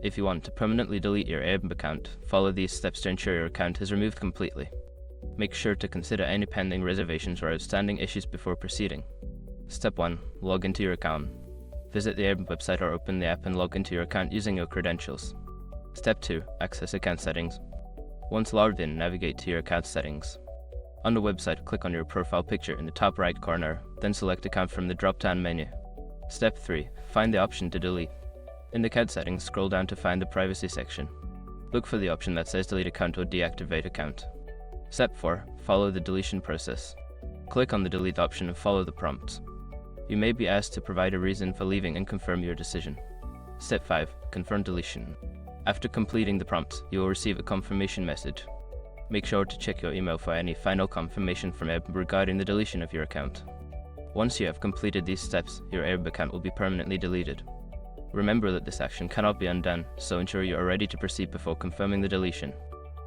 If you want to permanently delete your Airbnb account, follow these steps to ensure your account is removed completely. Make sure to consider any pending reservations or outstanding issues before proceeding. Step 1. Log into your account. Visit the Airbnb website or open the app and log into your account using your credentials. Step 2. Access account settings. Once logged in, navigate to your account settings. On the website, click on your profile picture in the top right corner, then select Account from the drop-down menu. Step 3. Find the option to delete. In the account settings, scroll down to find the privacy section. Look for the option that says Delete Account or Deactivate Account. Step 4. Follow the deletion process. Click on the Delete option and follow the prompts. You may be asked to provide a reason for leaving and confirm your decision. Step 5. Confirm deletion. After completing the prompts, you will receive a confirmation message. Make sure to check your email for any final confirmation from Airbnb regarding the deletion of your account. Once you have completed these steps, your Airbnb account will be permanently deleted. Remember that this action cannot be undone, so ensure you are ready to proceed before confirming the deletion.